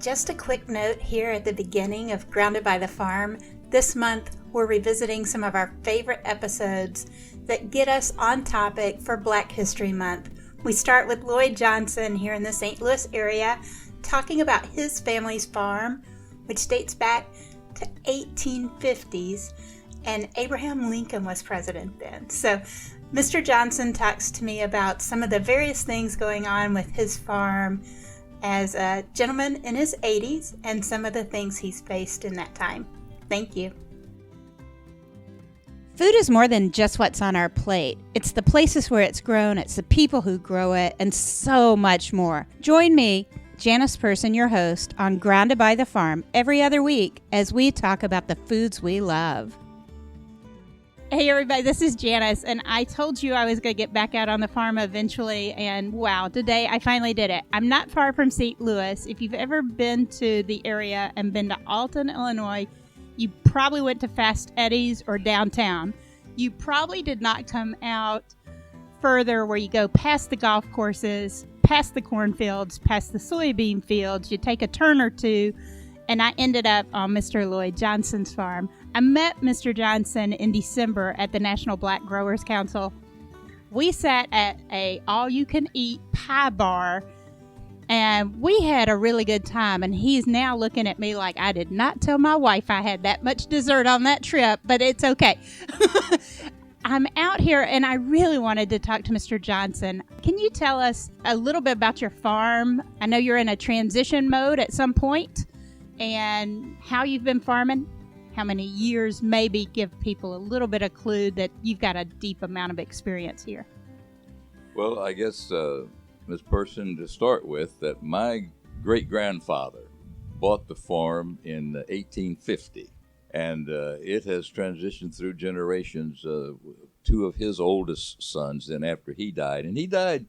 Just a quick note here at the beginning of Grounded by the Farm. This month, we're revisiting some of our favorite episodes that get us on topic for Black History Month. We start with Lloyd Johnson here in the St. Louis area, talking about his family's farm, which dates back to 1850s, and Abraham Lincoln was president then. So Mr. Johnson talks to me about some of the various things going on with his farm as a gentleman in his 80s and some of the things he's faced in that time. Thank you. Food is more than just what's on our plate. It's the places where it's grown, it's the people who grow it, and so much more. Join me, Janice Person, your host, on Grounded by the Farm every other week as we talk about the foods we love. Hey everybody, this is Janice, and I told you I was going to get back out on the farm eventually, and wow, today I finally did it. I'm not far from St. Louis. If you've ever been to the area and been to Alton, Illinois, you probably went to Fast Eddie's or downtown. You probably did not come out further where you go past the golf courses, past the cornfields, past the soybean fields. You take a turn or two, and I ended up on Mr. Lloyd Johnson's farm. I met Mr. Johnson in December at the National Black Growers Council. We sat at a all-you-can-eat pie bar, and we had a really good time. And he's now looking at me like I did not tell my wife I had that much dessert on that trip, but it's okay. I'm out here, and I really wanted to talk to Mr. Johnson. Can you tell us a little bit about your farm? I know you're in a transition mode at some point, and how you've been farming. How many years, maybe give people a little bit of clue that you've got a deep amount of experience here. Well, I guess, Ms. Person, to start with, that my great-grandfather bought the farm in 1850, and it has transitioned through generations. Two of his oldest sons, then after he died, and he died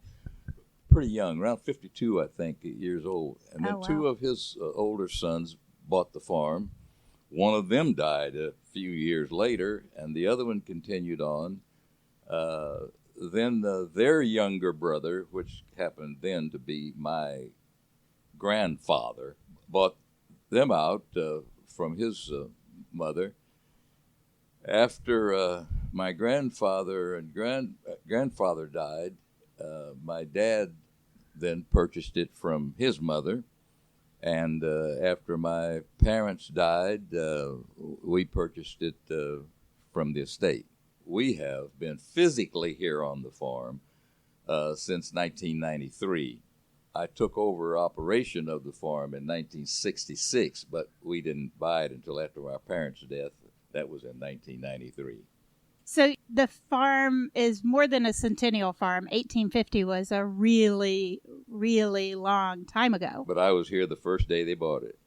pretty young, around 52, I think, years old. And then two of his older sons bought the farm. One of them died a few years later, and the other one continued on. Then their younger brother, which happened then to be my grandfather, bought them out from his mother. After my grandfather and grandfather died, my dad then purchased it from his mother. And after my parents died, we purchased it from the estate. We have been physically here on the farm since 1993. I took over operation of the farm in 1966, but we didn't buy it until after my parents' death. That was in 1993. So the farm is more than a centennial farm. 1850 was a really, really long time ago. But I was here the first day they bought it.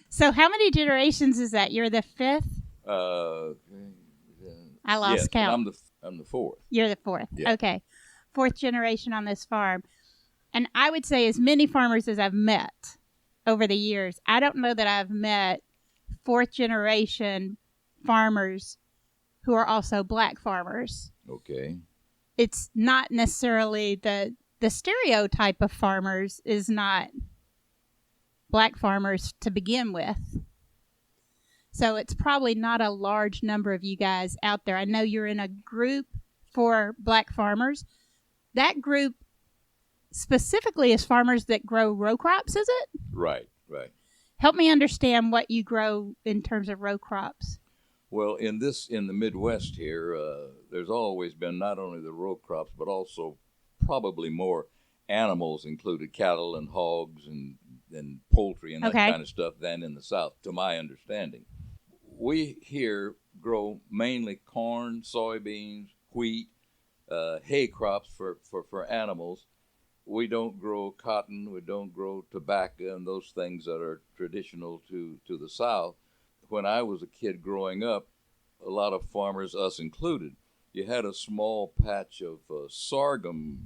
So how many generations is that? You're the fifth? I lost count. I'm the fourth. You're the fourth. Yeah. Okay. Fourth generation on this farm. And I would say as many farmers as I've met over the years, I don't know that I've met fourth generation farmers who are also black farmers. Okay. It's not necessarily the stereotype of farmers is not black farmers to begin with. So it's probably not a large number of you guys out there. I know you're in a group for black farmers. That group specifically is farmers that grow row crops, is it? Right. Help me understand what you grow in terms of row crops. Well, in the Midwest here, there's always been not only the row crops, but also probably more animals, included cattle and hogs and poultry and that kind of stuff, than in the South, to my understanding. We here grow mainly corn, soybeans, wheat, hay crops for animals. We don't grow cotton, we don't grow tobacco and those things that are traditional to the South. When I was a kid growing up, a lot of farmers, us included, you had a small patch of sorghum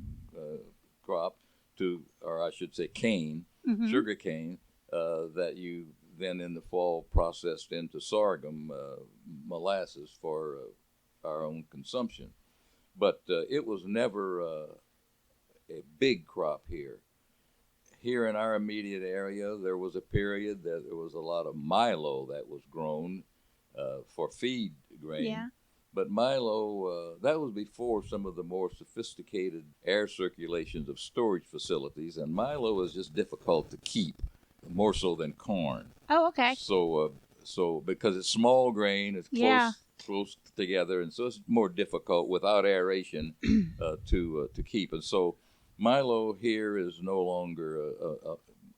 crop, or I should say cane, sugar cane, that you then in the fall processed into sorghum molasses for our own consumption. But it was never a big crop here. Here in our immediate area, there was a period that there was a lot of milo that was grown for feed grain. Yeah. But milo, that was before some of the more sophisticated air circulations of storage facilities, and milo is just difficult to keep, more so than corn. Oh, okay. So because it's small grain, it's close together, and so it's more difficult without aeration to keep. And so milo here is no longer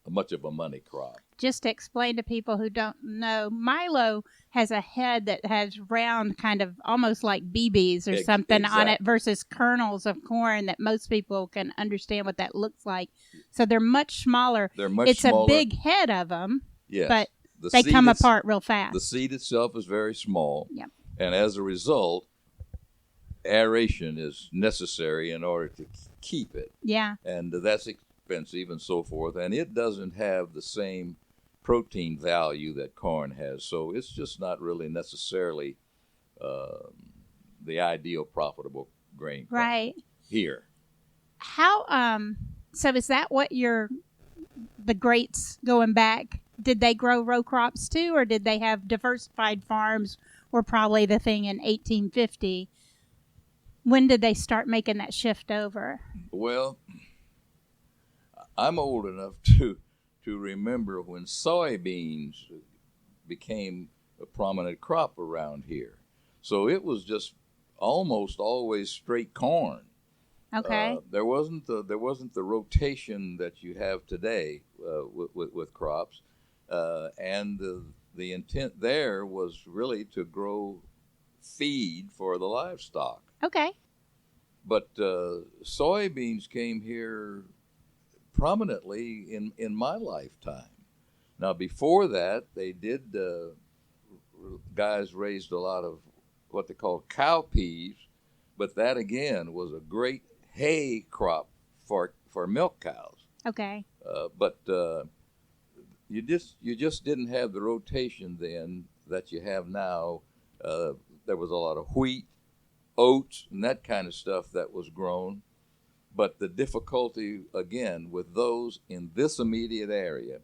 much of a money crop. Just to explain to people who don't know, milo has a head that has round, kind of almost like BBs or something on it, versus kernels of corn that most people can understand what that looks like. So they're much smaller. It's smaller. A big head of them, yes, but they come apart real fast. The seed itself is very small, yep, and as a result, aeration is necessary in order to keep it. Yeah. And that's expensive and so forth, and it doesn't have the same protein value that corn has, so it's just not really necessarily the ideal profitable grain crop right here. How so is that what the greats going back, did they grow row crops too, or did they have diversified farms? Were probably the thing in 1850. When did they start making that shift over? Well, I'm old enough to remember when soybeans became a prominent crop around here. So it was just almost always straight corn. Okay. There wasn't the rotation that you have today with crops, and the intent there was really to grow feed for the livestock. Okay. But soybeans came here prominently in my lifetime. Now, before that, they did, guys raised a lot of what they call cow peas, but that again was a great hay crop for milk cows. Okay. But you just didn't have the rotation then that you have now. There was a lot of wheat, oats, and that kind of stuff that was grown. But the difficulty, again, with those in this immediate area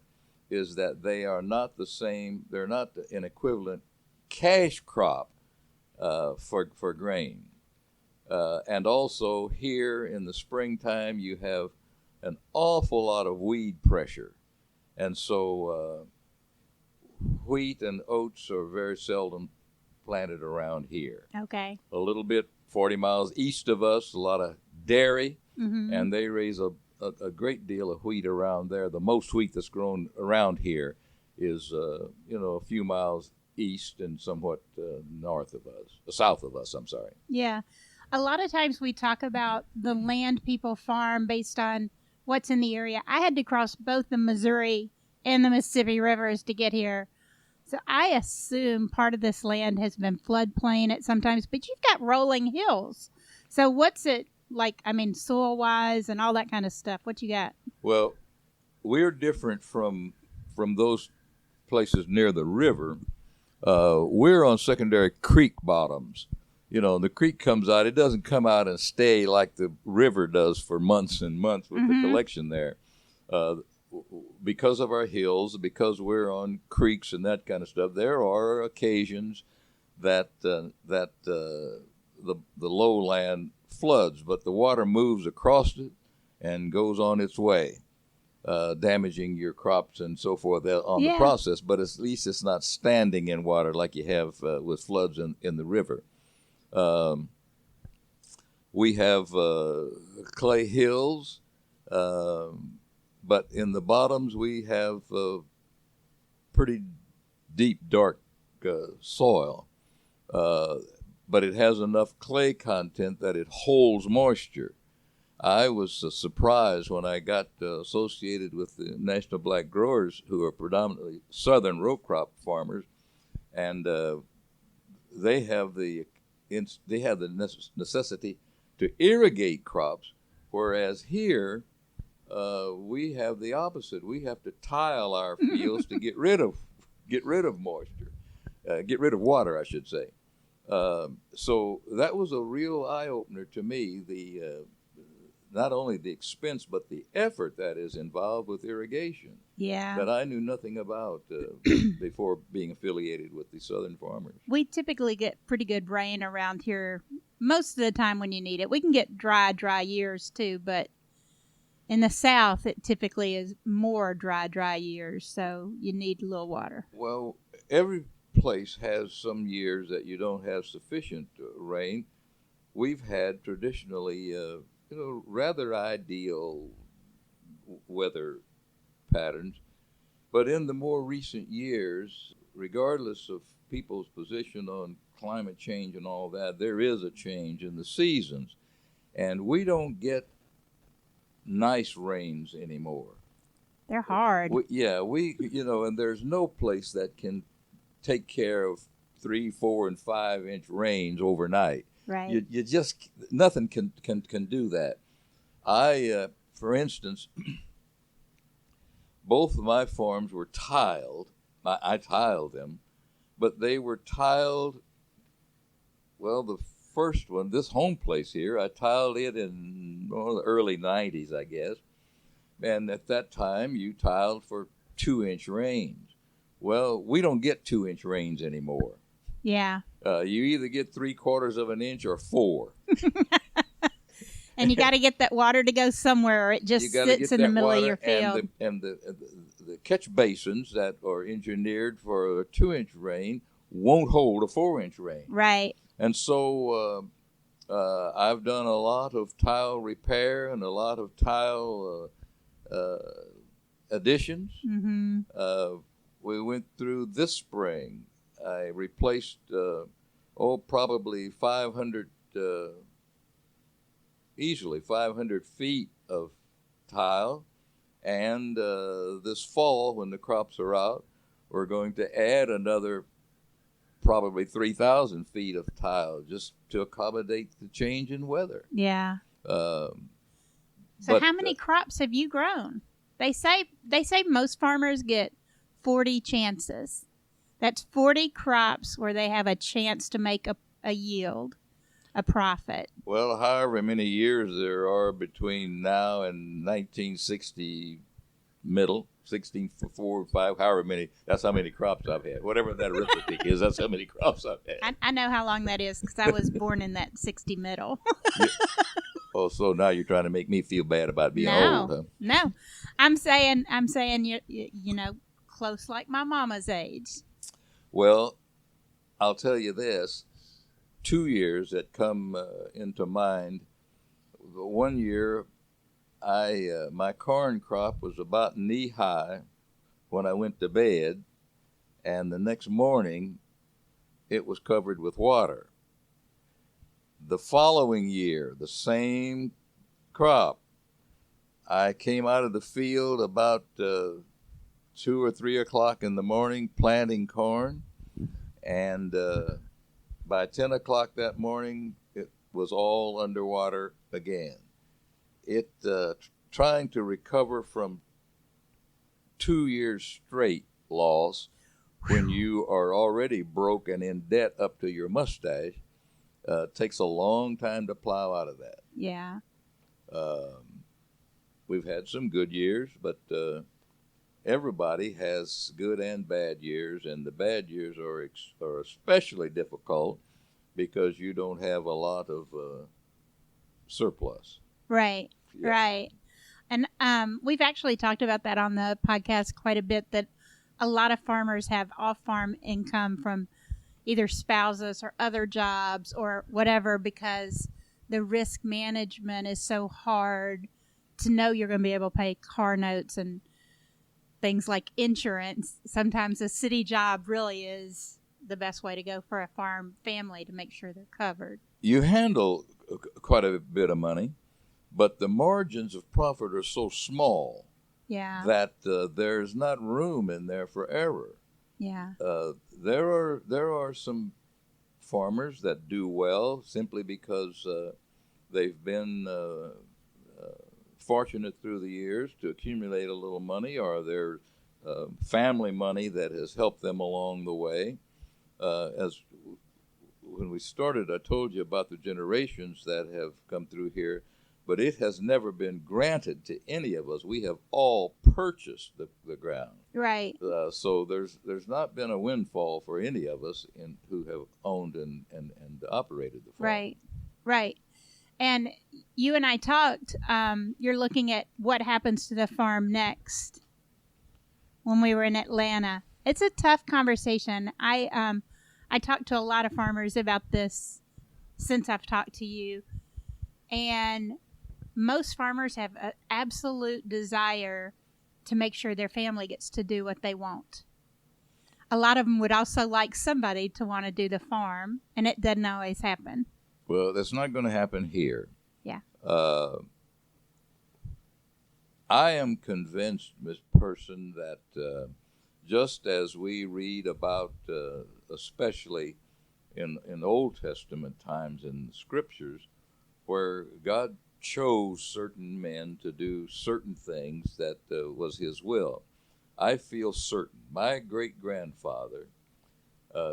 is that they are not the same, they're not an equivalent cash crop for grain. And also here in the springtime, you have an awful lot of weed pressure. And so wheat and oats are very seldom planted around here. Okay. A little bit 40 miles east of us, a lot of dairy. Mm-hmm. And they raise a great deal of wheat around there. The most wheat that's grown around here is, a few miles east and somewhat south of us, I'm sorry. Yeah. A lot of times we talk about the land people farm based on what's in the area. I had to cross both the Missouri and the Mississippi rivers to get here. So I assume part of this land has been floodplain at some times, but you've got rolling hills. So what's it like, soil-wise and all that kind of stuff? What you got? Well, we're different from those places near the river. We're on secondary creek bottoms. The creek comes out. It doesn't come out and stay like the river does for months and months with the collection there. Because of our hills, because we're on creeks and that kind of stuff, there are occasions that the lowland floods, but the water moves across it and goes on its way, damaging your crops and so forth on the process. But at least it's not standing in water like you have with floods in the river. We have clay hills, but in the bottoms we have pretty deep, dark soil. But it has enough clay content that it holds moisture. I was surprised when I got associated with the National Black Growers, who are predominantly southern row crop farmers, and they have the necessity to irrigate crops, whereas here we have the opposite. We have to tile our fields to get rid of moisture, get rid of water, I should say. So that was a real eye-opener to me. not only the expense but the effort that is involved with irrigation Yeah. that I knew nothing about before being affiliated with the Southern farmers. We typically get pretty good rain around here most of the time when you need it. We can get dry years too, but in the South, it typically is more dry years, so you need a little water. Well, every place has some years that you don't have sufficient rain. We've had traditionally, rather ideal weather patterns, but in the more recent years, regardless of people's position on climate change and all that, there is a change in the seasons, and we don't get nice rains anymore. They're hard. And there's no place that can take care of 3, 4, and 5 inch rains overnight. Right. You just nothing can do that. For instance, both of my farms were tiled. I tiled them, but they were tiled. Well, the first one, this home place here, I tiled it in the early 90s, I guess. And at that time, you tiled for 2-inch rains. Well, we don't get 2-inch rains anymore. Yeah. You either get 3/4 of an inch or 4. And you got to get that water to go somewhere, or it just sits in the middle of your field. And the catch basins that are engineered for a 2-inch rain won't hold a 4-inch rain. Right. And so I've done a lot of tile repair and a lot of tile additions. Mm-hmm. We went through this spring. I replaced probably 500, easily 500 feet of tile. And this fall, when the crops are out, we're going to add another probably 3,000 feet of tile just to accommodate the change in weather. Yeah. So how many crops have you grown? They say most farmers get 40 chances. That's 40 crops where they have a chance to make a yield, a profit. Well, however many years there are between now and 1960 middle, 16, 4, 5, however many, that's how many crops I've had. Whatever that arithmetic is, that's how many crops I've had. I know how long that is because I was born in that 60 middle. Yeah. Oh, so now you're trying to make me feel bad about being old, huh? No. I'm saying you know, close like my mama's age. Well, I'll tell you this. 2 years that come into mind. One year, my corn crop was about knee high when I went to bed, and the next morning, it was covered with water. The following year, the same crop, I came out of the field about 2 or 3 o'clock in the morning planting corn, and by 10 o'clock that morning, it was all underwater again. Trying to recover from 2 years straight loss when you are already broke and in debt up to your mustache takes a long time to plow out of that. Yeah. We've had some good years, but everybody has good and bad years, and the bad years are especially difficult because you don't have a lot of surplus. Right, Yeah. right. And we've actually talked about that on the podcast quite a bit, that a lot of farmers have off-farm income from either spouses or other jobs or whatever because the risk management is so hard to know you're going to be able to pay car notes and things like insurance. Sometimes a city job really is the best way to go for a farm family to make sure they're covered. You handle quite a bit of money, but the margins of profit are so small that there's not room in there for error. Yeah. There are some farmers that do well simply because they've been fortunate through the years to accumulate a little money, or their family money that has helped them along the way. As when we started, I told you about the generations that have come through here. but it has never been granted to any of us. We have all purchased the ground. Right. So there's not been a windfall for any of us who have owned and operated the farm. Right. Right. And you and I talked, you're looking at what happens to the farm next when we were in Atlanta. It's a tough conversation. I talked to a lot of farmers about this since I've talked to you. And most farmers have an absolute desire to make sure their family gets to do what they want. A lot of them would also like somebody to want to do the farm, and it doesn't always happen. Well, that's not going to happen here. Yeah. I am convinced, Ms. Person, that just as we read about, especially in Old Testament times in the Scriptures, where God chose certain men to do certain things that was His will, I feel certain my great-grandfather,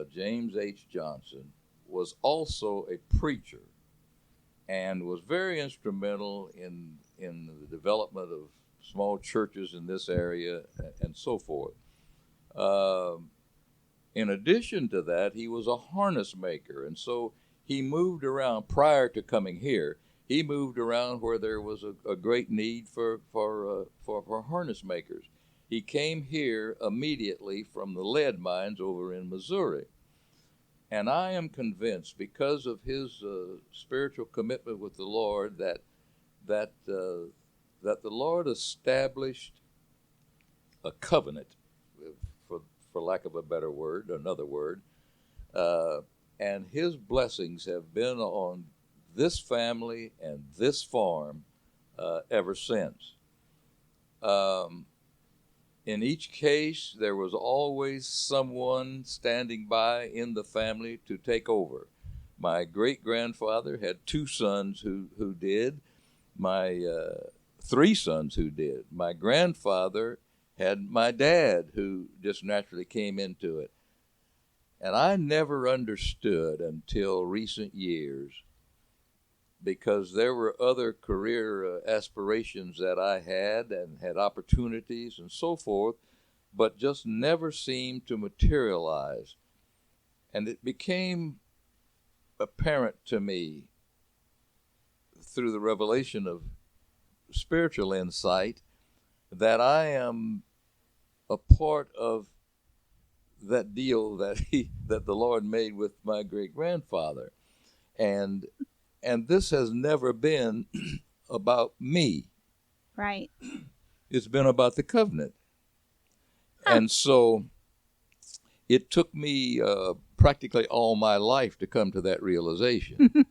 James H. Johnson, was also a preacher and was very instrumental in the development of small churches in this area and so forth. In addition to that, he was a harness maker, and so he moved around. Prior to coming here, he moved around where there was a great need for harness makers. He came here immediately from the lead mines over in Missouri. And I am convinced, because of his spiritual commitment with the Lord, that the Lord established a covenant, for lack of a better word, another word, and His blessings have been on this family and this farm ever since. In each case, there was always someone standing by in the family to take over. My great-grandfather had 2 sons who did, my 3 sons who did. My grandfather had my dad, who just naturally came into it. And I never understood until recent years, because there were other career aspirations that I had and had opportunities and so forth, but just never seemed to materialize. And it became apparent to me through the revelation of spiritual insight that I am a part of that deal that the Lord made with my great-grandfather. And this has never been about me. Right. It's been about the covenant. And so it took me practically all my life to come to that realization.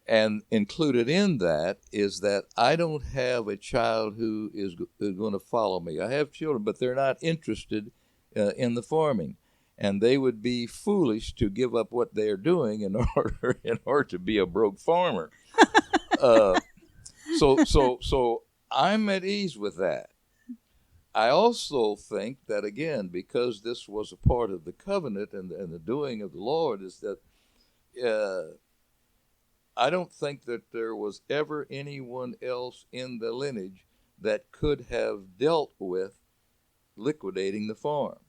And included in that is that I don't have a child who is going to follow me. I have children, but they're not interested in the farming. And they would be foolish to give up what they're doing in order to be a broke farmer. So I'm at ease with that. I also think that, again, because this was a part of the covenant and the doing of the Lord, is that I don't think that there was ever anyone else in the lineage that could have dealt with liquidating the farm.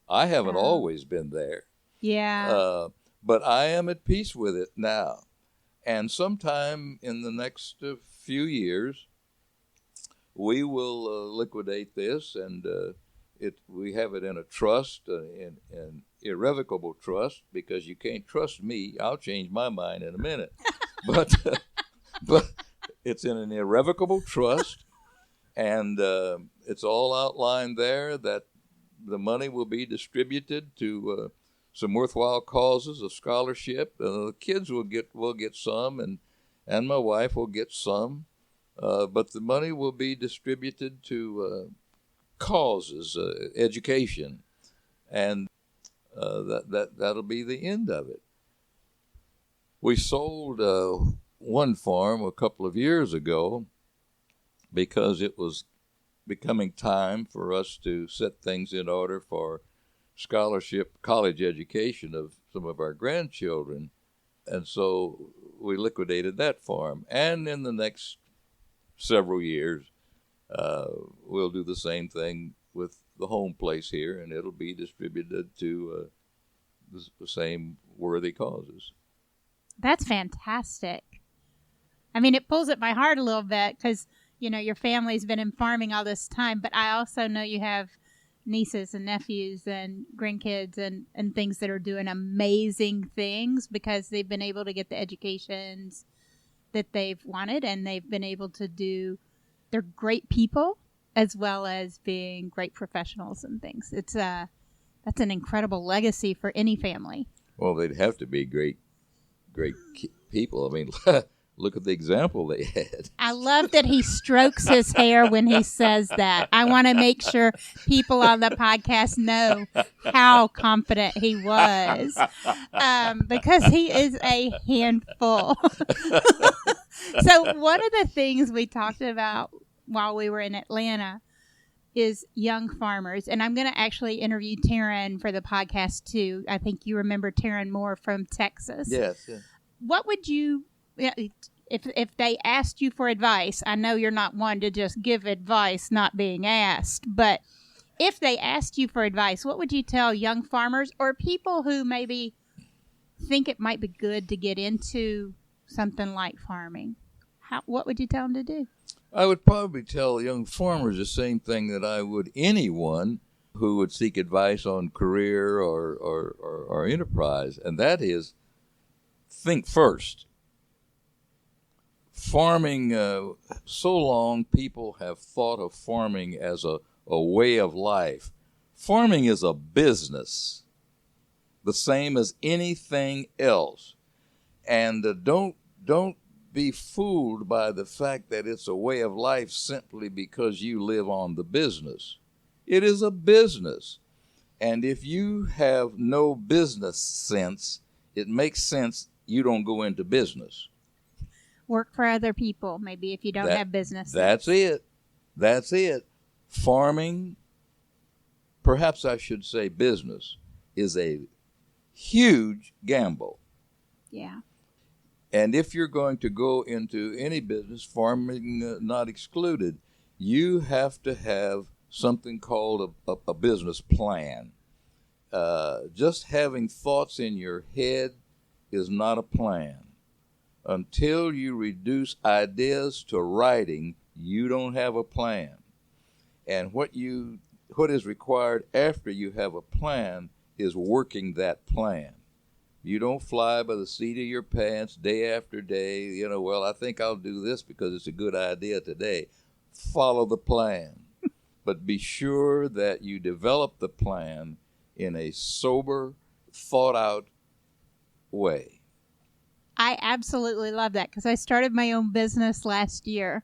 I haven't always been there. Yeah. But I am at peace with it now. And sometime in the next few years, we will liquidate this, and we have it in a trust, an irrevocable trust, because you can't trust me. I'll change my mind in a minute. But it's in an irrevocable trust, and it's all outlined there that the money will be distributed to some worthwhile causes of scholarship. The kids will get some, and my wife will get some. But the money will be distributed to causes, education, and that'll be the end of it. We sold one farm a couple of years ago because it was becoming time for us to set things in order for scholarship college education of some of our grandchildren. And so we liquidated that farm. And in the next several years, we'll do the same thing with the home place here, and it'll be distributed to the same worthy causes. That's fantastic. I mean, it pulls at my heart a little bit because, your family's been in farming all this time, but I also know you have nieces and nephews and grandkids and things that are doing amazing things because they've been able to get the educations that they've wanted, and they've been able to do, they're great people as well as being great professionals and things. That's an incredible legacy for any family. Well, they'd have to be great people. I mean, look at the example they had. I love that he strokes his hair when he says that. I want to make sure people on the podcast know how confident he was, because he is a handful. So one of the things we talked about while we were in Atlanta is young farmers. And I'm going to actually interview Taryn for the podcast too. I think you remember Taryn Moore from Texas. Yes. What would you, if they asked you for advice, I know you're not one to just give advice not being asked, but if they asked you for advice, what would you tell young farmers or people who maybe think it might be good to get into something like farming? What would you tell them to do? I would probably tell young farmers the same thing that I would anyone who would seek advice on career or enterprise, and that is, think first. Farming, so long people have thought of farming as a way of life. Farming is a business, the same as anything else. And don't be fooled by the fact that it's a way of life simply because you live on the business. It is a business. And if you have no business sense, it makes sense you don't go into business. Work for other people, maybe, if you don't have business. That's it. That's it. Farming, perhaps I should say business, is a huge gamble. Yeah. And if you're going to go into any business, farming not excluded, you have to have something called a business plan. Just having thoughts in your head is not a plan. Until you reduce ideas to writing, you don't have a plan. And what is required after you have a plan is working that plan. You don't fly by the seat of your pants day after day. Well, I think I'll do this because it's a good idea today. Follow the plan. But be sure that you develop the plan in a sober, thought-out way. I absolutely love that because I started my own business last year,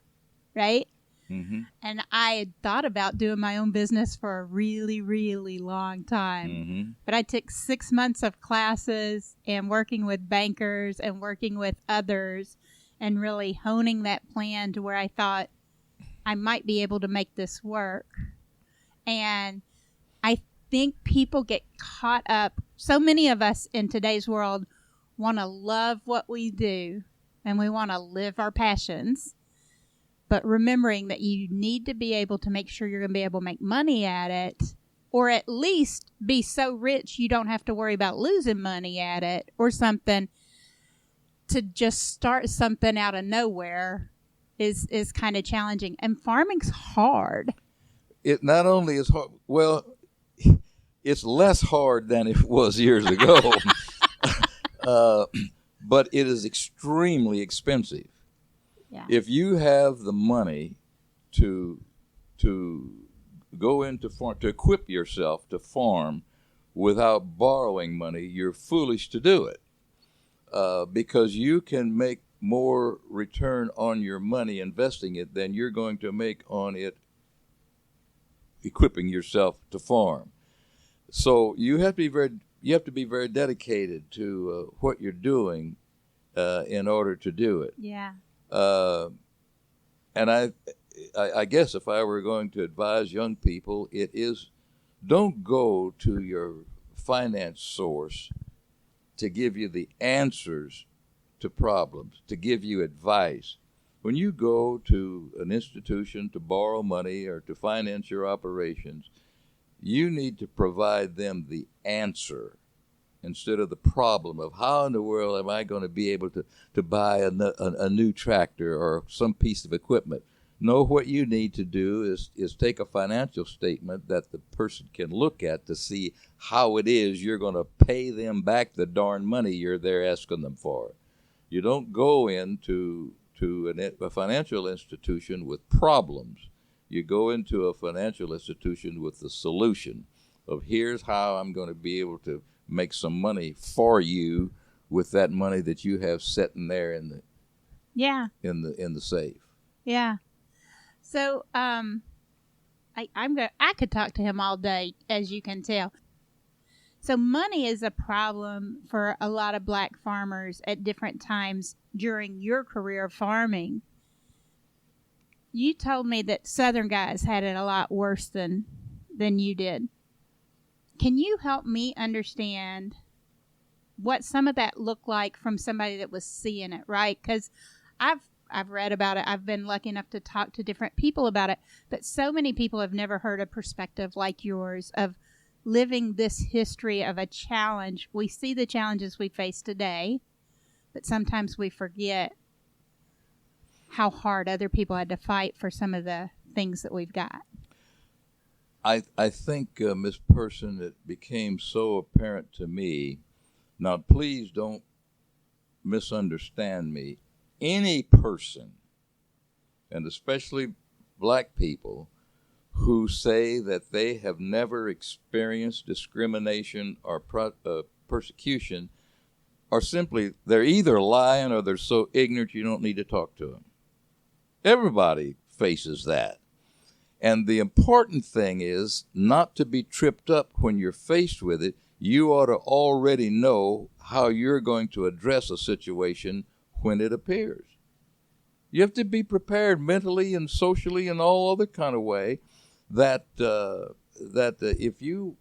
right? Mm-hmm. And I had thought about doing my own business for a really, really long time. Mm-hmm. But I took 6 months of classes and working with bankers and working with others and really honing that plan to where I thought I might be able to make this work. And I think people get caught up. So many of us in today's world want to love what we do and we want to live our passions, but remembering that you need to be able to make sure you're going to be able to make money at it, or at least be so rich you don't have to worry about losing money at it or something. To just start something out of nowhere is kind of challenging, and farming's hard. It not only is hard, well, it's less hard than it was years ago. But it is extremely expensive. Yeah. If you have the money to go into farm, to equip yourself to farm without borrowing money, you're foolish to do it, because you can make more return on your money investing it than you're going to make on it equipping yourself to farm. So you have to be very dedicated to what you're doing in order to do it. Yeah. And I guess if I were going to advise young people, it is, don't go to your finance source to give you the answers to problems, to give you advice. When you go to an institution to borrow money or to finance your operations, you need to provide them the answer instead of the problem of how in the world am I going to be able to buy a new tractor or some piece of equipment. No, what you need to do is take a financial statement that the person can look at to see how it is you're going to pay them back the darn money they're asking them for. You don't go into a financial institution with problems. You go into a financial institution with the solution of here's how I'm going to be able to make some money for you with that money that you have sitting there in the safe. Yeah. So I could talk to him all day, as you can tell. So money is a problem for a lot of black farmers at different times during your career of farming. You told me that Southern guys had it a lot worse than you did. Can you help me understand what some of that looked like from somebody that was seeing it, right? Because I've read about it. I've been lucky enough to talk to different people about it, but so many people have never heard a perspective like yours of living this history of a challenge. We see the challenges we face today, but sometimes we forget how hard other people had to fight for some of the things that we've got. I think, Miss Person, it became so apparent to me. Now, please don't misunderstand me. Any person, and especially black people, who say that they have never experienced discrimination or persecution are simply, they're either lying or they're so ignorant you don't need to talk to them. Everybody faces that. And the important thing is not to be tripped up when you're faced with it. You ought to already know how you're going to address a situation when it appears. You have to be prepared mentally and socially and all other kind of way that if you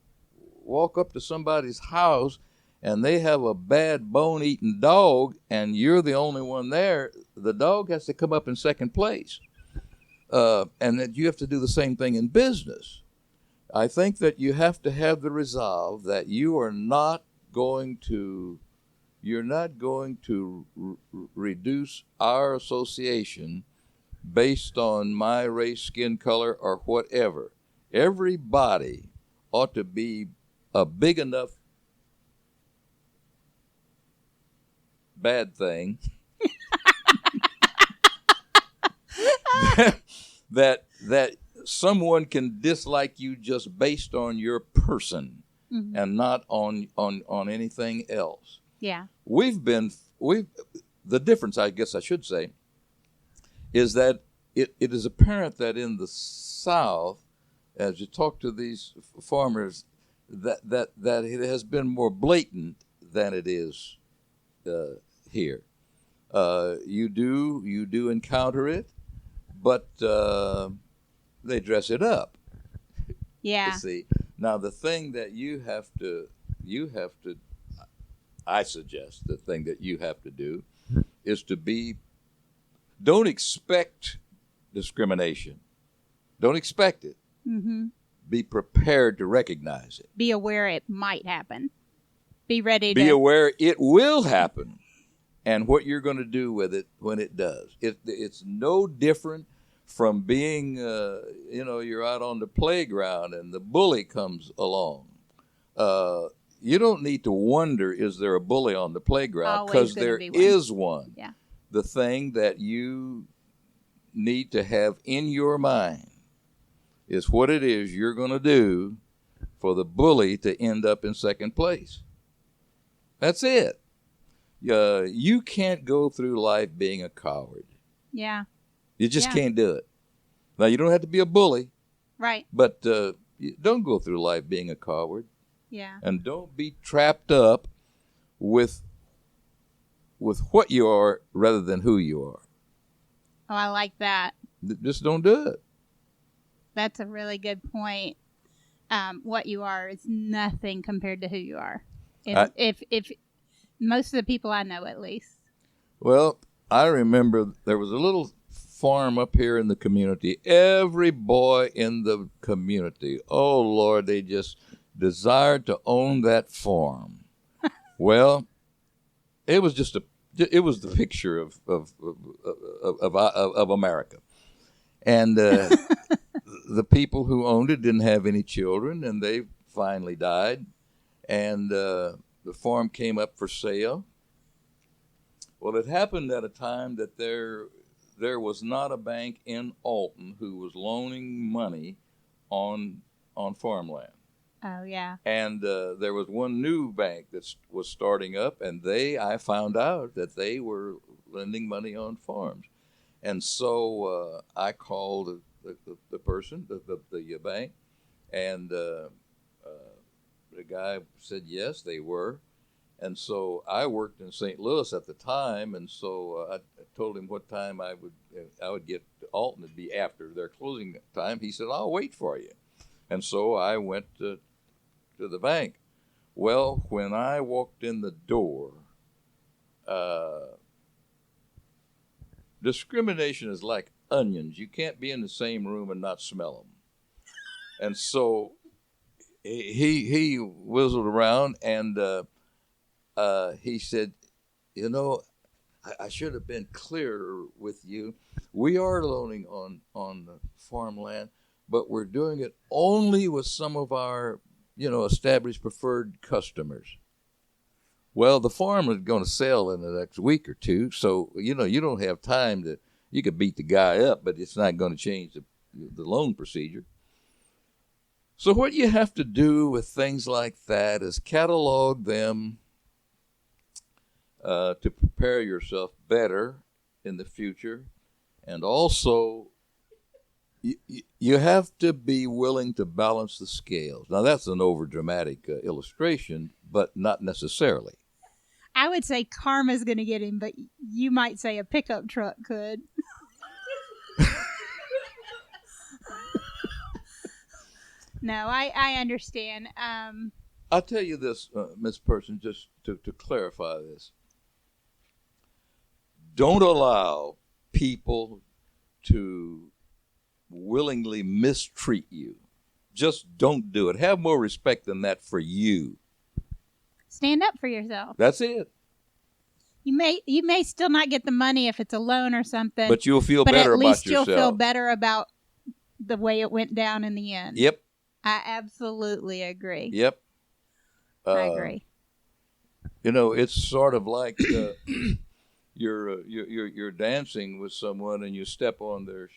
walk up to somebody's house and they have a bad bone-eating dog and you're the only one there, the dog has to come up in second place. And that you have to do the same thing in business. I think that you have to have the resolve that you're not going to reduce our association based on my race, skin color, or whatever. Everybody ought to be a big enough bad thing that someone can dislike you just based on your person and not on anything else. Yeah. The difference, I guess I should say, is that it is apparent that in the South, as you talk to these farmers, that it has been more blatant than it is here. You do encounter it, but they dress it up. Yeah. You see, now the thing that you have to, I suggest the thing that you have to do is don't expect discrimination. Don't expect it. Mm-hmm. Be prepared to recognize it. Be aware it might happen. Be ready Be aware it will happen and what you're going to do with it when it does. It's no different from being, you're out on the playground and the bully comes along. You don't need to wonder, is there a bully on the playground? Because there is one. Yeah. The thing that you need to have in your mind is what it is you're going to do for the bully to end up in second place. That's it. You can't go through life being a coward. Yeah. You just can't do it. Now, you don't have to be a bully. Right. But don't go through life being a coward. Yeah. And don't be trapped up with what you are rather than who you are. Oh, I like that. Just don't do it. That's a really good point. What you are is nothing compared to who you are. If most of the people I know, at least. Well, I remember there was a little farm up here in the community. Every boy in the community, oh Lord, they just desired to own that farm. Well, it was the picture of America, and the people who owned it didn't have any children, and they finally died, and the farm came up for sale. Well, it happened at a time that there was not a bank in Alton who was loaning money on farmland. Oh, yeah. And there was one new bank that was starting up, and I found out that they were lending money on farms. And so I called the person, the bank, and the guy said yes, they were. And so I worked in St. Louis at the time, and so I told him what time I would get to Alton. It'd be after their closing time. He said, "I'll wait for you." And so I went to the bank. Well, when I walked in the door, discrimination is like onions. You can't be in the same room and not smell them. And so he whistled around, and he said, "You know, I should have been clearer with you. We are loaning on the farmland, but we're doing it only with some of our, established preferred customers." Well, the farm is going to sell in the next week or two, so, you don't have time you could beat the guy up, but it's not going to change the loan procedure. So what you have to do with things like that is catalog them to prepare yourself better in the future. And also, you have to be willing to balance the scales. Now, that's an overdramatic illustration, but not necessarily. I would say karma's going to get him, but you might say a pickup truck could. No, I understand. I'll tell you this, Miss Person, just to clarify this. Don't allow people to willingly mistreat you. Just don't do it. Have more respect than that for you. Stand up for yourself. That's it. You may still not get the money if it's a loan or something. But you'll feel better about yourself. But at least you'll feel better about the way it went down in the end. Yep. I absolutely agree. Yep. I agree. It's sort of like you're dancing with someone and you step on their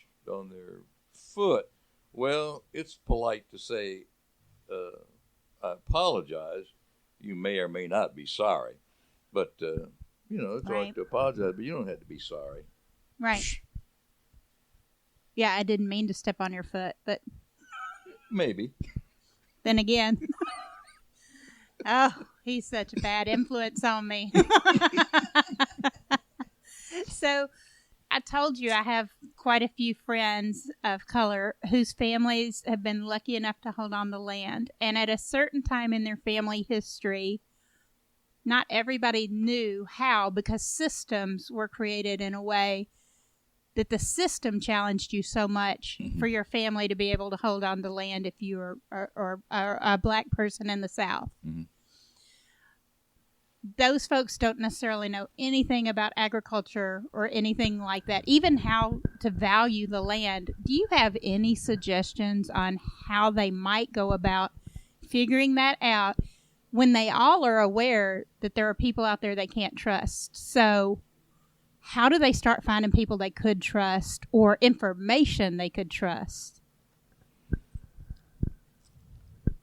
foot. Well, it's polite to say, "I apologize." You may or may not be sorry, but it's all right to apologize, but you don't have to be sorry. Right. Yeah, I didn't mean to step on your foot, but maybe. Then again, oh, he's such a bad influence on me. So I told you I have quite a few friends of color whose families have been lucky enough to hold on to land. And at a certain time in their family history, not everybody knew how, because systems were created in a way that the system challenged you so much for your family to be able to hold on to land if you were or a black person in the South. Mm-hmm. Those folks don't necessarily know anything about agriculture or anything like that, even how to value the land. Do you have any suggestions on how they might go about figuring that out when they all are aware that there are people out there they can't trust? So how do they start finding people they could trust or information they could trust?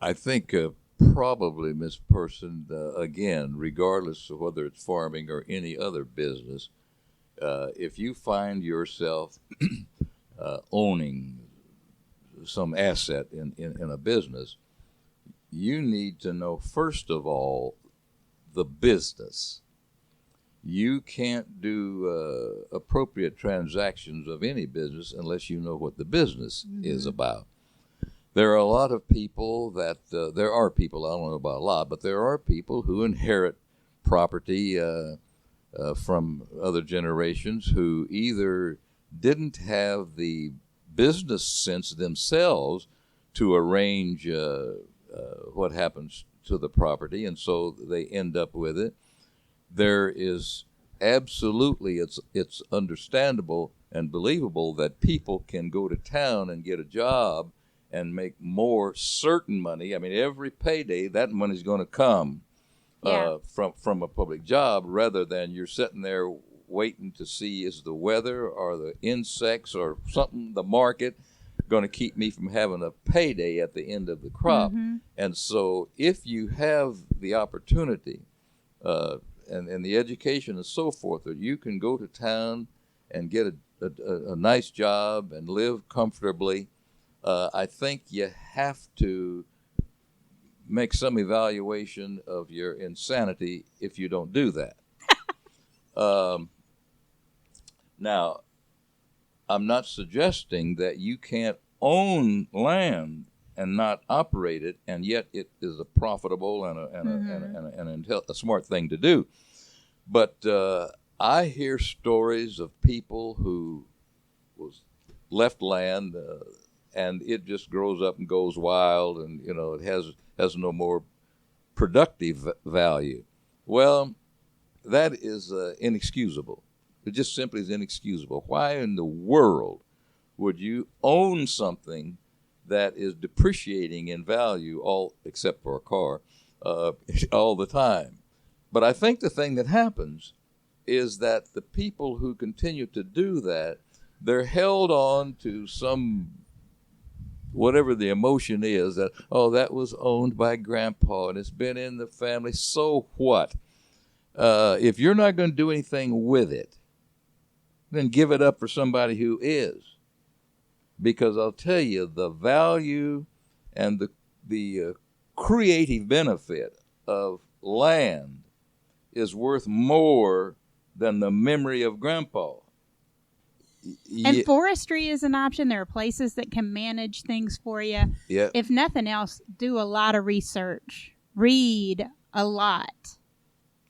I think probably, Miss Person, again, regardless of whether it's farming or any other business, if you find yourself owning some asset in a business, you need to know, first of all, the business. You can't do appropriate transactions of any business unless you know what the business is about. There are a lot of people that, there are people, I don't know about a lot, but there are people who inherit property from other generations who either didn't have the business sense themselves to arrange what happens to the property, and so they end up with it. There is absolutely, it's understandable and believable that people can go to town and get a job and make more certain money. I mean, every payday, that money's going to come from a public job, rather than you're sitting there waiting to see, is the weather or the insects or something, the market, going to keep me from having a payday at the end of the crop. Mm-hmm. And so if you have the opportunity and the education and so forth, that you can go to town and get a nice job and live comfortably, I think you have to make some evaluation of your insanity if you don't do that. Now, I'm not suggesting that you can't own land and not operate it, and yet it is a profitable and a smart thing to do. But I hear stories of people who was left land and it just grows up and goes wild, and it has no more productive value. Well, that is inexcusable. It just simply is inexcusable. Why in the world would you own something that is depreciating in value, all except for a car, all the time? But I think the thing that happens is that the people who continue to do that, they're held on to some, whatever the emotion is, that, that was owned by Grandpa and it's been in the family, so what? If you're not going to do anything with it, then give it up for somebody who is. Because I'll tell you, the value and the creative benefit of land is worth more than the memory of Grandpa. And forestry is an option. There are places that can manage things for you. Yeah. If nothing else, do a lot of research. Read a lot.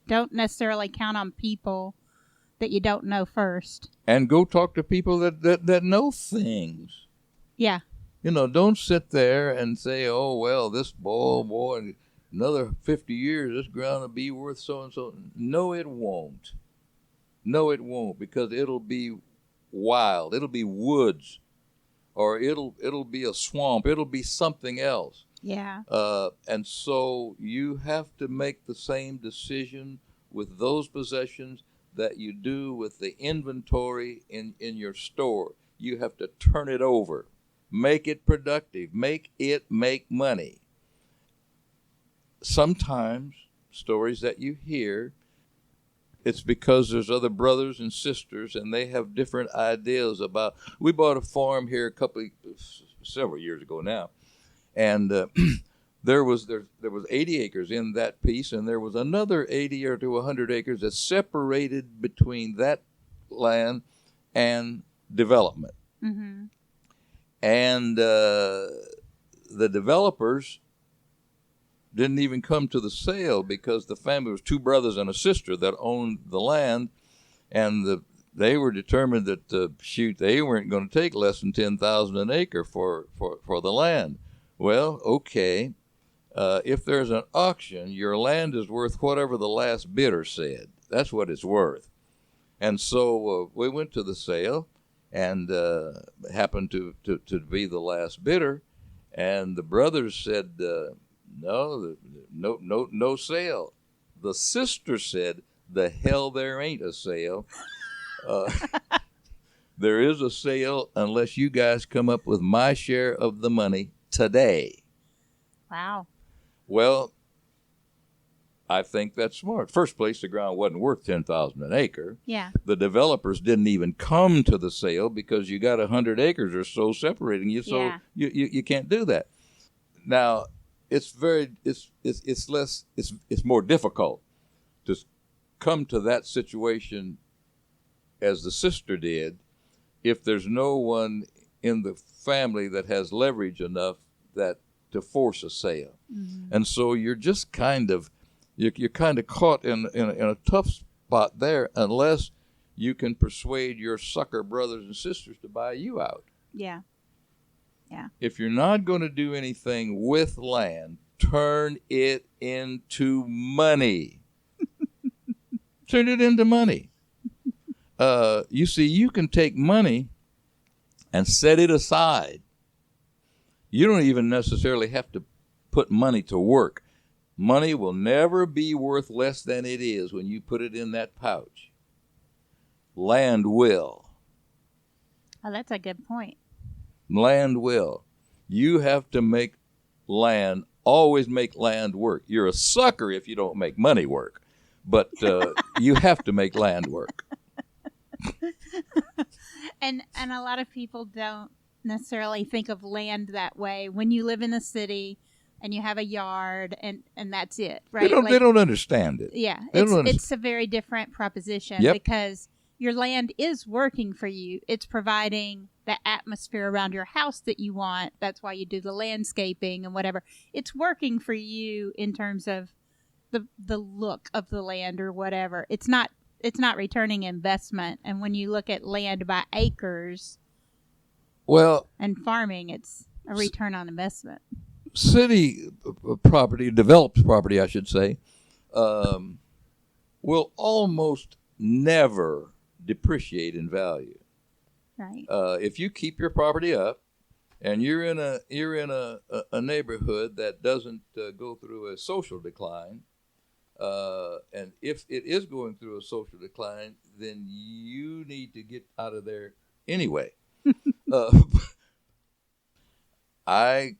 Don't necessarily count on people that you don't know first. And go talk to people that know things. Yeah. Don't sit there and say, this boy, another 50 years, this ground will be worth so-and-so. No, it won't. No, it won't, because it'll be wild. It'll be woods, or it'll be a swamp. It'll be something else. Yeah. And so you have to make the same decision with those possessions that you do with the inventory in your store. You have to turn it over. Make it productive. Make it make money. Sometimes stories that you hear, it's because there's other brothers and sisters and they have different ideas about. We bought a farm here several years ago now, and there was 80 acres in that piece, and there was another 80 or to 100 acres that separated between that land and development. Mm-hmm. And the developers didn't even come to the sale because the family was two brothers and a sister that owned the land, and they were determined that they weren't going to take less than $10,000 an acre for the land. Well, okay, if there's an auction, your land is worth whatever the last bidder said. That's what it's worth. And so we went to the sale, and happened to be the last bidder, and the brothers said, no sale. The sister said, the hell there ain't a sale. There is a sale unless you guys come up with my share of the money today. Wow. Well, I think that's smart. First place, the ground wasn't worth $10,000 an acre. Yeah. The developers didn't even come to the sale because you got 100 acres or so separating you, so you can't do that. Now, it's more difficult to come to that situation as the sister did if there's no one in the family that has leverage enough to force a sale. Mm-hmm. And so you're just kind of you're kind of caught in a tough spot there unless you can persuade your sucker brothers and sisters to buy you out. Yeah. Yeah. If you're not going to do anything with land, turn it into money. Turn it into money. You see, you can take money and set it aside. You don't even necessarily have to put money to work. Money will never be worth less than it is when you put it in that pouch. Land will. Oh, that's a good point. Land will. You have to make land, always make land work. You're a sucker if you don't make money work, but you have to make land work. And a lot of people don't necessarily think of land that way. When you live in a city and you have a yard and that's it, right? They don't understand it. Yeah, it's a very different proposition. Yep. Because your land is working for you. It's providing the atmosphere around your house that you want. That's why you do the landscaping and whatever. It's working for you in terms of the look of the land or whatever. It's not returning investment. And when you look at land by acres, and farming, it's a return on investment. City property, developed property, I should say, will almost never depreciate in value. Right. If you keep your property up, and you're in a neighborhood that doesn't go through a social decline, and if it is going through a social decline, then you need to get out of there anyway. I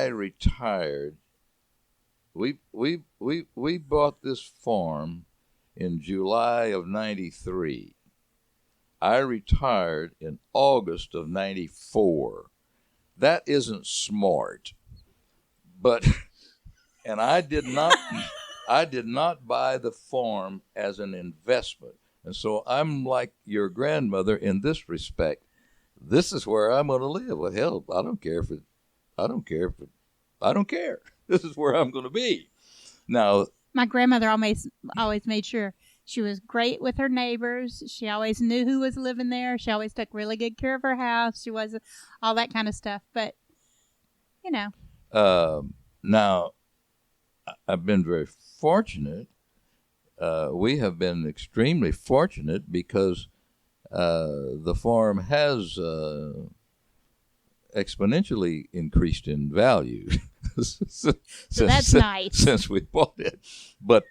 retired. We bought this farm in July of '93. I retired in August of '94. That isn't smart, but and I did not buy the farm as an investment. And so I'm like your grandmother in this respect. This is where I'm going to live. Well, hell, I don't care. This is where I'm going to be. Now, my grandmother always made sure she was great with her neighbors. She always knew who was living there. She always took really good care of her house. She was all that kind of stuff. But, you know. Now, I've been very fortunate. We have been extremely fortunate because the farm has exponentially increased in value. So that's nice since we bought it, but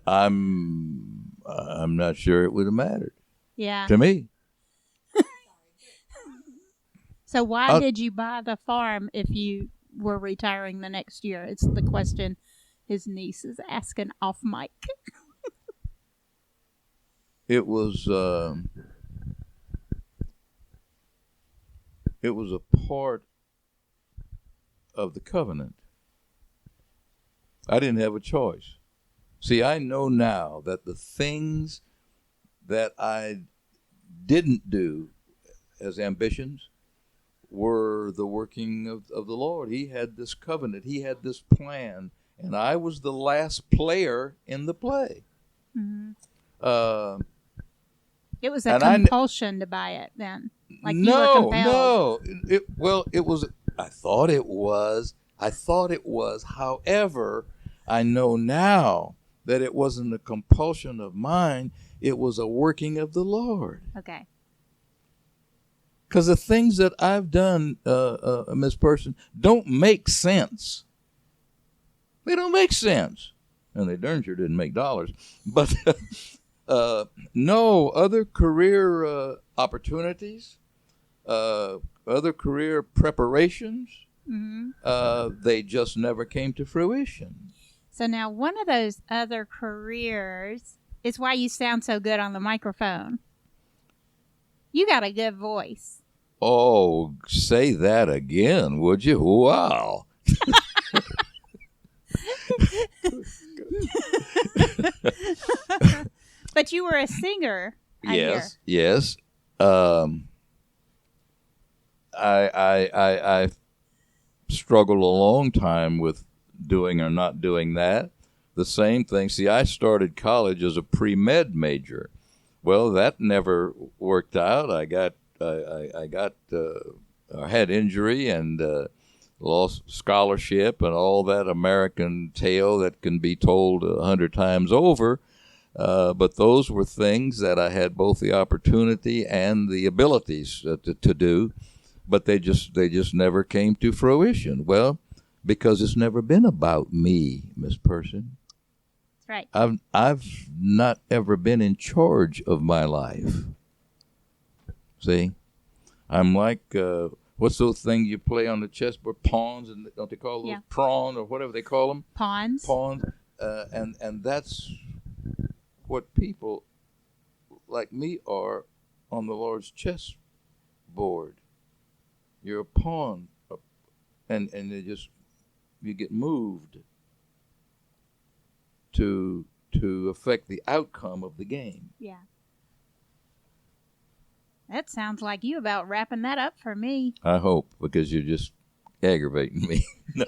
I'm not sure it would have mattered. Yeah. To me. So why did you buy the farm if you were retiring the next year? It's the question his niece is asking off mic. It was a part of the covenant. I didn't have a choice. See, I know now that the things that I didn't do as ambitions were the working of the Lord. He had this covenant. He had this plan. And I was the last player in the play. Mm-hmm. It was a compulsion to buy it then. Like you were compelled. No. It was. I thought it was. However, I know now that it wasn't a compulsion of mine. It was a working of the Lord. Okay. Because the things that I've done, Miss Person, don't make sense. They don't make sense. And they darn sure didn't make dollars. But no, other career opportunities, other career preparations, they just never came to fruition. So now one of those other careers is why you sound so good on the microphone. You got a good voice. Oh, say that again, would you? Wow. But you were a singer. Yes. I struggled a long time with doing or not doing that. The same thing. See, I started college as a pre-med major. Well, that never worked out. I had injury and lost scholarship and all that American tale that can be told 100 times over. But those were things that I had both the opportunity and the abilities to do, but they just never came to fruition. Well, because it's never been about me, Miss Person. Right. I've not ever been in charge of my life. See, I'm like what's those things you play on the chessboard? Pawns, and don't they call those pawn or whatever they call them? Pawns. Pawns, and that's what people like me are on the Lord's chessboard. You're a pawn, and you get moved to affect the outcome of the game. Yeah. That sounds like you about wrapping that up for me. I hope, because you're just aggravating me. No.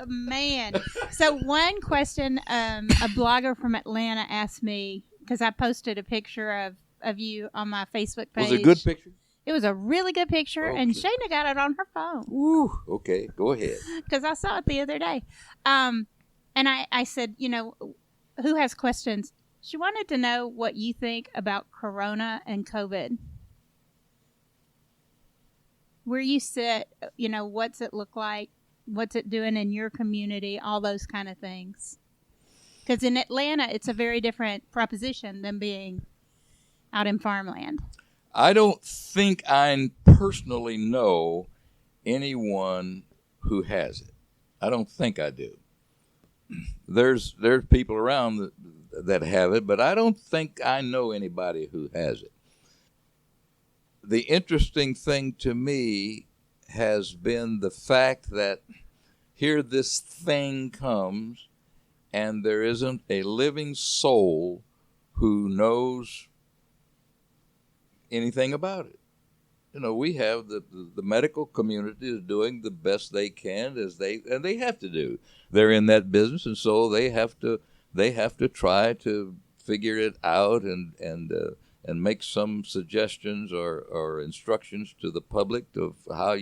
Man. So one question a blogger from Atlanta asked me, because I posted a picture of you on my Facebook page. Was it a good picture? It was a really good picture, Okay. and Shayna got it on her phone. Ooh, okay, go ahead. Because I saw it the other day. And I said, who has questions? She wanted to know what you think about Corona and COVID. Where you sit, what's it look like? What's it doing in your community? All those kind of things. Because in Atlanta, it's a very different proposition than being out in farmland. I don't think I personally know anyone who has it. I don't think I do. There's people around that have it, but I don't think I know anybody who has it. The interesting thing to me has been the fact that here this thing comes and there isn't a living soul who knows anything about it. We have the medical community is doing the best they can and they have to do. They're in that business, and so they have to try to figure it out and make some suggestions or instructions to the public of how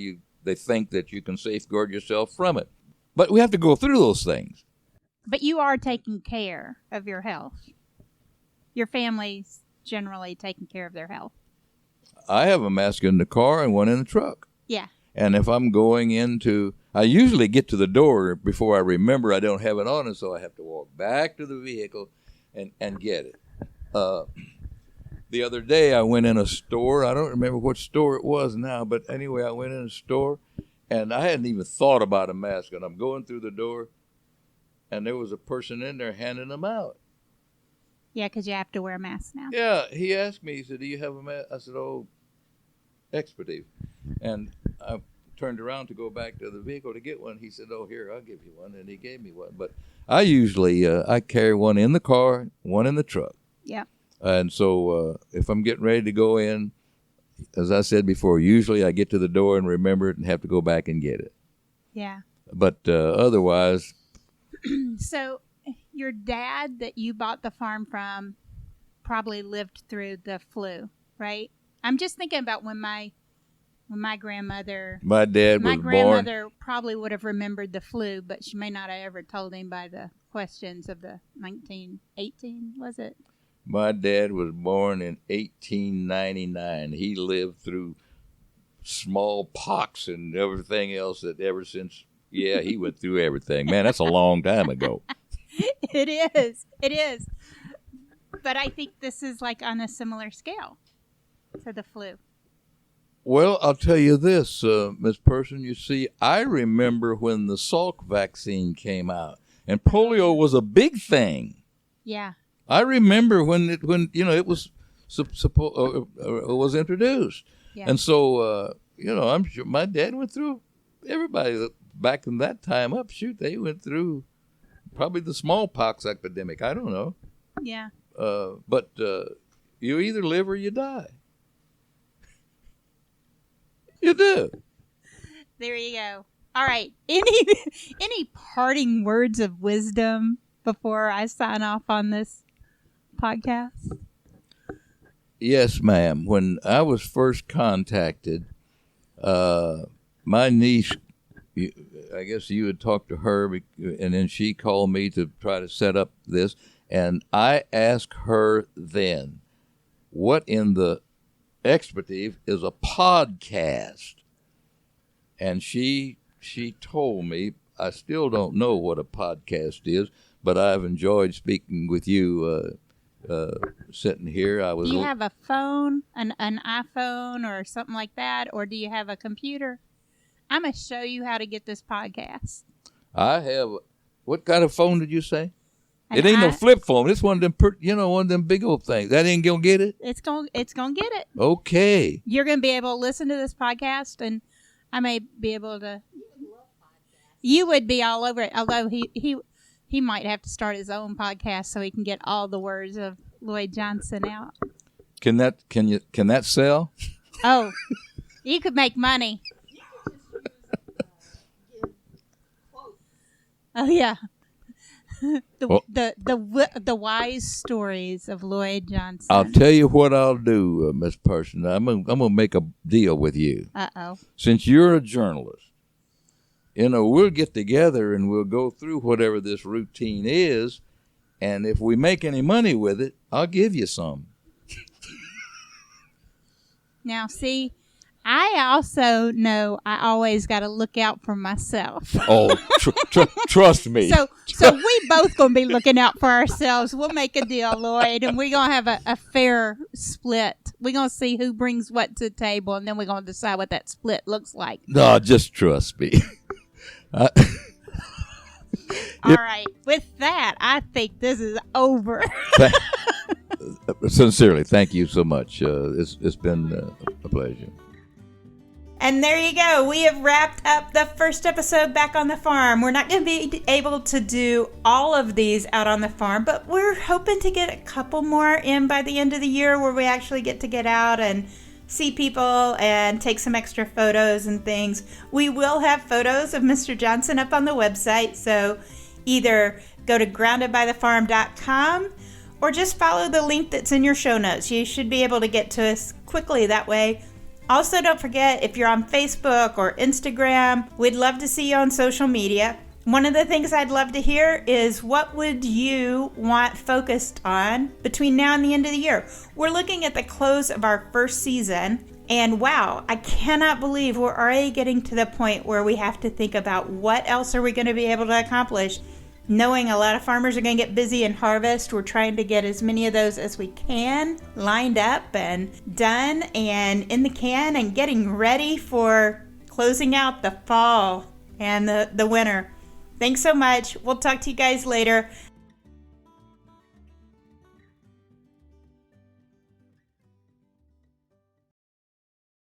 they think that you can safeguard yourself from it. But we have to go through those things. But you are taking care of your health. Your family's generally taking care of their health. I have a mask in the car and one in the truck. Yeah. And if I'm going I usually get to the door before I remember I don't have it on, and so I have to walk back to the vehicle and get it. The other day I went in a store. I don't remember what store it was now, but anyway, I went in a store, and I hadn't even thought about a mask, and I'm going through the door, and there was a person in there handing them out. Yeah, because you have to wear a mask now. Yeah, he asked me, he said, do you have a mask? I said, oh, expletive. And I turned around to go back to the vehicle to get one. He said, oh, here, I'll give you one. And he gave me one. But I usually, I carry one in the car, one in the truck. Yeah. And so if I'm getting ready to go in, as I said before, usually I get to the door and remember it and have to go back and get it. Yeah. But otherwise. So your dad that you bought the farm from probably lived through the flu, right? I'm just thinking about when my grandmother... My dad was born... My grandmother probably would have remembered the flu, but she may not have ever told him by the questions of the 1918, was it? My dad was born in 1899. He lived through smallpox and everything else that ever since... Yeah, he went through everything. Man, that's a long time ago. It is. It is. But I think this is like on a similar scale to the flu. Well, I'll tell you this, Ms. Person. You see, I remember when the Salk vaccine came out, and polio was a big thing. Yeah. I remember when it was was introduced, yeah. And so I'm sure my dad went through everybody back in that time. They went through probably the smallpox epidemic. I don't know. Yeah. But you either live or you die. You do. There you go. All right. Any parting words of wisdom before I sign off on this podcast? Yes, ma'am. When I was first contacted, my niece, I guess you had talked to her, and then she called me to try to set up this. And I asked her then, what in the expletive is a podcast? And she told me, I still don't know what a podcast is, but I've enjoyed speaking with you sitting here. Do you have a phone, an iPhone or something like that, or do you have a computer? I'm going to show you how to get this podcast. I have. What kind of phone did you say? It ain't no flip phone. It's one of them, one of them big old things. That ain't gonna get it. It's gonna get it. Okay. You're gonna be able to listen to this podcast, and I may be able to. You would be all over it. Although he might have to start his own podcast so he can get all the words of Lloyd Johnson out. Can that sell? Oh, you could make money. Oh yeah. The wise stories of Lloyd Johnson. I'll tell you what I'll do, Miss Person. I'm gonna make a deal with you. Uh-oh. Since you're a journalist, we'll get together and we'll go through whatever this routine is, and if we make any money with it, I'll give you some. Now, see, I also know I always got to look out for myself. Oh, trust me. So we both going to be looking out for ourselves. We'll make a deal, Lloyd, and we're going to have a fair split. We're going to see who brings what to the table, and then we're going to decide what that split looks like. No, just trust me. All right. With that, I think this is over. Sincerely, thank you so much. It's been a pleasure. And there you go. We have wrapped up the first episode back on the farm. We're not going to be able to do all of these out on the farm, but we're hoping to get a couple more in by the end of the year where we actually get out and see people and take some extra photos and things. We will have photos of Mr. Johnson up on the website, so either go to groundedbythefarm.com or just follow the link that's in your show notes. You should be able to get to us quickly that way. Also, don't forget, if you're on Facebook or Instagram, we'd love to see you on social media. One of the things I'd love to hear is, what would you want focused on between now and the end of the year? We're looking at the close of our first season, and wow, I cannot believe we're already getting to the point where we have to think about what else are we going to be able to accomplish. Knowing a lot of farmers are going to get busy in harvest, we're trying to get as many of those as we can lined up and done and in the can and getting ready for closing out the fall and the winter. Thanks so much. We'll talk to you guys later.